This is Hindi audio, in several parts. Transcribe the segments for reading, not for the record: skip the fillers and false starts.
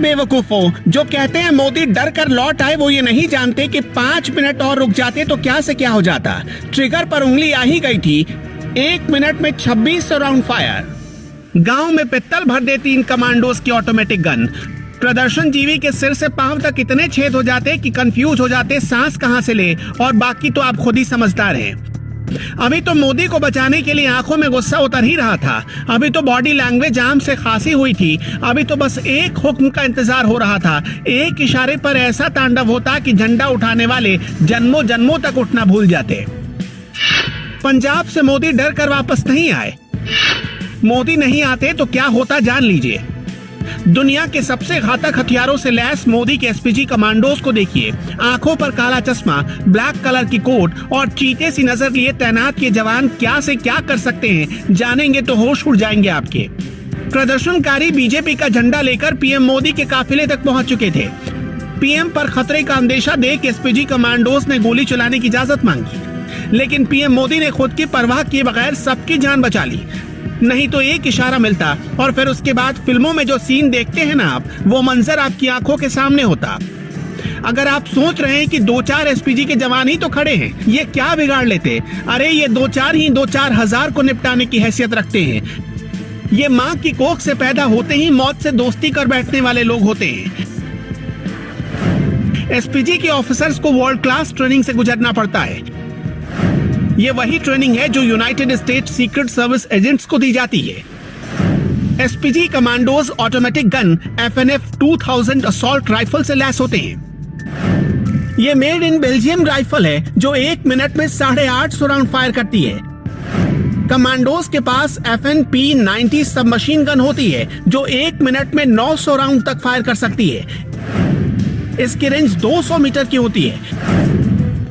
बेवकूफों, जो कहते हैं मोदी डर कर लौट आए, वो ये नहीं जानते कि 5 मिनट और रुक जाते तो क्या से क्या हो जाता। ट्रिगर पर उंगली आ ही गई थी। 1 मिनट में 26 राउंड फायर। गांव में पित्तल भर देती इन कमांडोज की ऑटोमेटिक गन। प्रदर्शनजीवी के सिर से पांव तक इतने छेद हो जाते कि कंफ्यूज हो जाते सांस कहां से ले, और बाकी तो आप खुद ही समझदार हैं। अभी तो मोदी को बचाने के लिए आंखों में गुस्सा उतर ही रहा था। अभी तो बॉडी लैंग्वेज आम से खांसी हुई थी। अभी तो बस एक हुक्म का इंतजार हो रहा था। एक इशारे पर ऐसा तांडव होता कि झंडा उठाने वाले जन्मों जन्मों तक उठना भूल जाते। पंजाब से मोदी डर कर वापस नहीं आए। मोदी नहीं आते तो क्या होता जान लीजिए। दुनिया के सबसे घातक हथियारों से लैस मोदी के एसपीजी कमांडोज को देखिए। आंखों पर काला चश्मा, ब्लैक कलर की कोट और चीते सी नजर लिए तैनात ये जवान क्या से क्या कर सकते हैं, जानेंगे तो होश उड़ जाएंगे आपके। प्रदर्शनकारी बीजेपी का झंडा लेकर पीएम मोदी के काफिले तक पहुंच चुके थे। पीएम पर खतरे का अंदेशा देख एसपीजी कमांडोज ने गोली चलाने की इजाजत मांगी, लेकिन पीएम मोदी ने खुद की परवाह किए बगैर सबकी जान बचा ली। नहीं तो एक इशारा मिलता और फिर उसके बाद फिल्मों में जो सीन देखते हैं ना आप, वो मंजर आपकी आंखों के सामने होता। अगर आप सोच रहे हैं कि 2-4 एसपीजी के जवान ही तो खड़े हैं, ये क्या बिगाड़ लेते, अरे ये 2-4 ही 2-4 हजार को निपटाने की हैसियत रखते हैं। ये माँ की कोख से पैदा होते ही मौत से दोस्ती कर बैठने वाले लोग होते हैं। एसपीजी के ऑफिसर्स को वर्ल्ड क्लास ट्रेनिंग से गुजरना पड़ता है। ये वही ट्रेनिंग है जो United states secret service agents को दी जाती है। SPG commandos automatic gun FNF 2000 assault rifle से लैस होते हैं। ये मेड इन बेल्जियम राइफल है जो 1 मिनट में 850 राउंड फायर करती है। कमांडोज के पास FNP-90 सबमशीन गन होती है जो 1 मिनट में 900 राउंड तक फायर कर सकती है। इसकी रेंज 200 मीटर की होती है।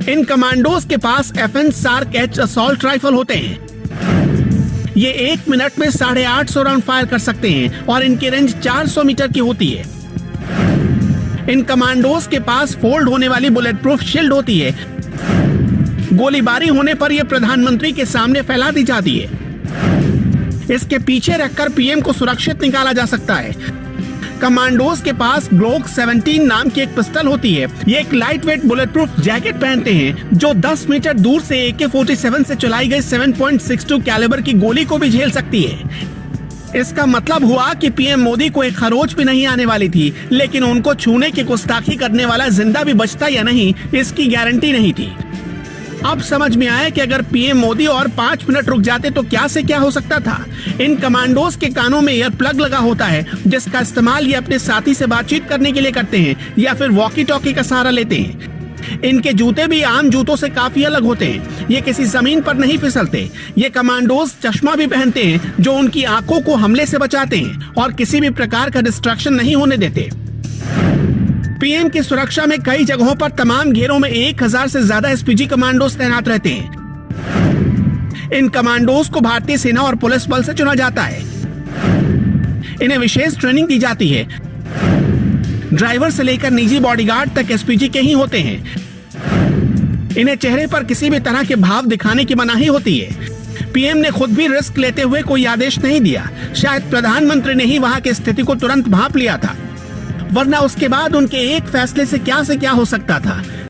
इन कमांडोज के पास FN SCAR H assault rifle होते हैं। ये 1 मिनट में 850 राउंड फायर कर सकते हैं और इनकी रेंज 400 मीटर की होती है। इन कमांडोज के पास फोल्ड होने वाली बुलेट प्रूफ शील्ड होती है। गोलीबारी होने पर यह प्रधानमंत्री के सामने फैला दी जाती है। इसके पीछे रखकर पीएम को सुरक्षित निकाला जा सकता है। कमांडोज के पास ग्लोक 17 नाम की एक पिस्टल होती है। ये एक light weight bullet proof jacket पहनते हैं जो 10 मीटर दूर से AK-47 से चलाई गई 7.62 कैलिबर की गोली को भी झेल सकती है। इसका मतलब हुआ कि पीएम मोदी को एक खरोच भी नहीं आने वाली थी, लेकिन उनको छूने की गुस्ताखी करने वाला जिंदा भी बचता या नहीं, इसकी गारंटी नहीं थी। अब समझ में आया कि अगर पीएम मोदी और 5 मिनट रुक जाते तो क्या से क्या हो सकता था। इन कमांडोज के कानों में ईयर प्लग लगा होता है जिसका इस्तेमाल ये अपने साथी से बातचीत करने के लिए करते हैं या फिर वॉकी टॉकी का सहारा लेते हैं। इनके जूते भी आम जूतों से काफी अलग होते हैं। ये किसी जमीन पर नहीं फिसलते। ये कमांडोज चश्मा भी पहनते हैं जो उनकी आंखों को हमले से बचाते हैं और किसी भी प्रकार का डिस्ट्रैक्शन नहीं होने देते। पीएम की सुरक्षा में कई जगहों पर तमाम घेरों में 1000 से ज्यादा एसपीजी कमांडोज तैनात रहते हैं। इन कमांडोज को भारतीय सेना और पुलिस बल से चुना जाता है। इन्हें विशेष ट्रेनिंग दी जाती है। ड्राइवर से लेकर निजी बॉडीगार्ड तक एसपीजी के ही होते हैं। इन्हें चेहरे पर किसी भी तरह के भाव दिखाने की मनाही होती है। पीएम ने खुद भी रिस्क लेते हुए कोई आदेश नहीं दिया। शायद प्रधानमंत्री ने ही वहां की स्थिति को तुरंत भांप लिया था, वरना उसके बाद उनके एक फैसले से क्या हो सकता था।